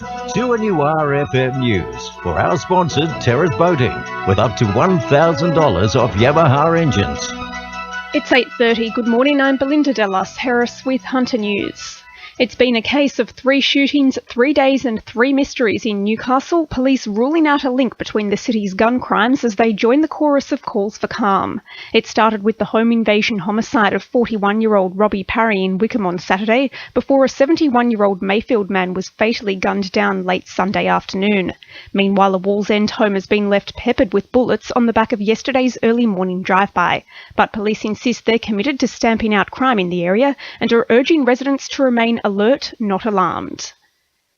To a new RFM News for our sponsored Terrace Boating with up to $1,000 off Yamaha engines. It's 8:30. Good morning, I'm Belinda De Lasheras with Hunter News. It's been a case of 3 shootings, 3 days and 3 mysteries in Newcastle, police ruling out a link between the city's gun crimes as they join the chorus of calls for calm. It started with the home invasion homicide of 41-year-old Robbie Parry in Wickham on Saturday, before a 71-year-old Mayfield man was fatally gunned down late Sunday afternoon. Meanwhile, a Wallsend home has been left peppered with bullets on the back of yesterday's early morning drive-by. But police insist they're committed to stamping out crime in the area and are urging residents to remain alert, not alarmed.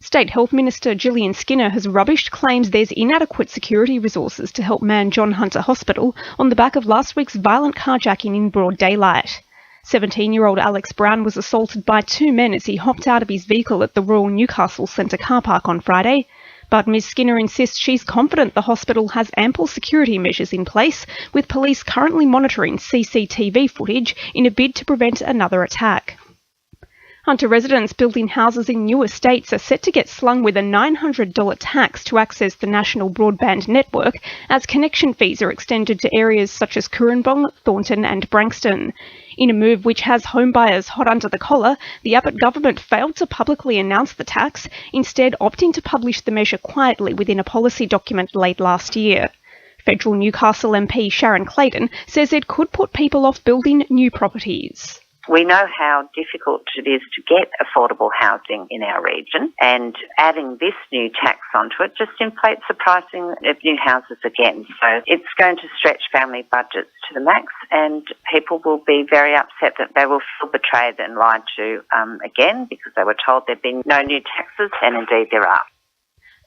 State Health Minister Gillian Skinner has rubbished claims there's inadequate security resources to help man John Hunter Hospital on the back of last week's violent carjacking in broad daylight. 17-year-old Alex Brown was assaulted by 2 men as he hopped out of his vehicle at the Royal Newcastle Centre car park on Friday. But Ms Skinner insists she's confident the hospital has ample security measures in place, with police currently monitoring CCTV footage in a bid to prevent another attack. Hunter residents building houses in new estates are set to get slung with a $900 tax to access the national broadband network as connection fees are extended to areas such as Cooranbong, Thornton and Branxton. In a move which has homebuyers hot under the collar, the Abbott government failed to publicly announce the tax, instead opting to publish the measure quietly within a policy document late last year. Federal Newcastle MP Sharon Clayton says it could put people off building new properties. We know how difficult it is to get affordable housing in our region, and adding this new tax onto it just inflates the pricing of new houses again. So it's going to stretch family budgets to the max, and people will be very upset that they will feel betrayed and lied to again, because they were told there'd been no new taxes, and indeed there are.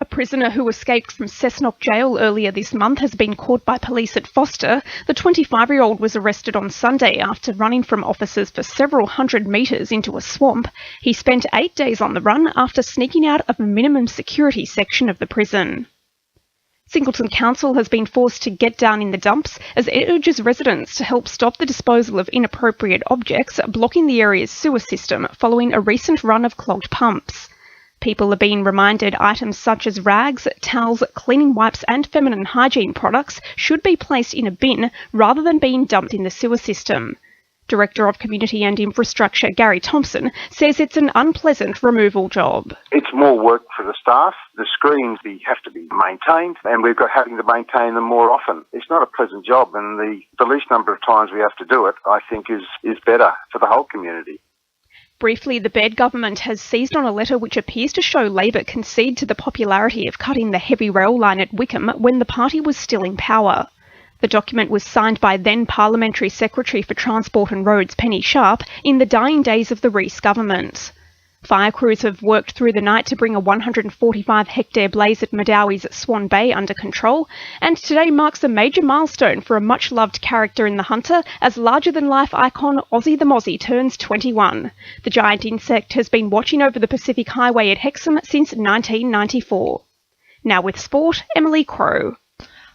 A prisoner who escaped from Cessnock Jail earlier this month has been caught by police at Foster. The 25-year-old was arrested on Sunday after running from officers for several hundred metres into a swamp. He spent 8 days on the run after sneaking out of a minimum security section of the prison. Singleton Council has been forced to get down in the dumps as it urges residents to help stop the disposal of inappropriate objects blocking the area's sewer system following a recent run of clogged pumps. People are being reminded items such as rags, towels, cleaning wipes and feminine hygiene products should be placed in a bin rather than being dumped in the sewer system. Director of Community and Infrastructure Gary Thompson says it's an unpleasant removal job. It's more work for the staff. The screens have to be maintained, and we've got having to maintain them more often. It's not a pleasant job, and the least number of times we have to do it, I think, is better for the whole community. Briefly, the Baird government has seized on a letter which appears to show Labor concede to the popularity of cutting the heavy rail line at Wickham when the party was still in power. The document was signed by then Parliamentary Secretary for Transport and Roads Penny Sharp in the dying days of the Rees government. Fire crews have worked through the night to bring a 145-hectare blaze at Madawi's Swan Bay under control, and today marks a major milestone for a much-loved character in the Hunter as larger-than-life icon Ozzy the Mozzie turns 21. The giant insect has been watching over the Pacific Highway at Hexham since 1994. Now with sport, Emily Crowe.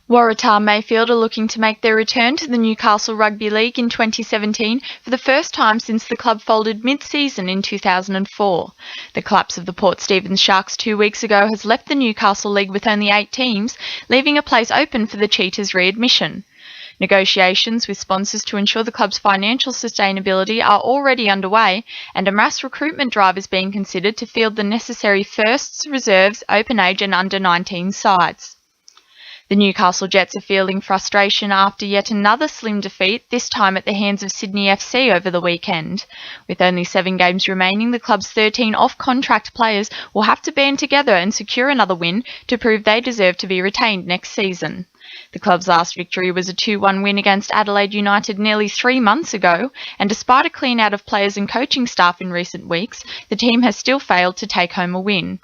Waratah Mayfield are looking to make their return to the Newcastle Rugby League in 2017 for the first time since the club folded mid-season in 2004. The collapse of the Port Stephens Sharks 2 weeks ago has left the Newcastle League with only 8 teams, leaving a place open for the Cheetahs' readmission. Negotiations with sponsors to ensure the club's financial sustainability are already underway, and a mass recruitment drive is being considered to field the necessary firsts, reserves, open age and under-19 sides. The Newcastle Jets are feeling frustration after yet another slim defeat, this time at the hands of Sydney FC over the weekend. With only 7 games remaining, the club's 13 off-contract players will have to band together and secure another win to prove they deserve to be retained next season. The club's last victory was a 2-1 win against Adelaide United nearly 3 months ago, and despite a clean-out of players and coaching staff in recent weeks, the team has still failed to take home a win.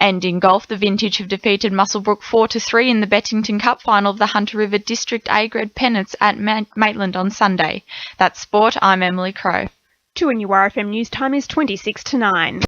And in golf, the Vintage have defeated Muswellbrook 4-3 in the Bettington Cup final of the Hunter River District A-grade pennants at Maitland on Sunday. That's sport. I'm Emily Crowe. To a new RFM News time is 26 to 9.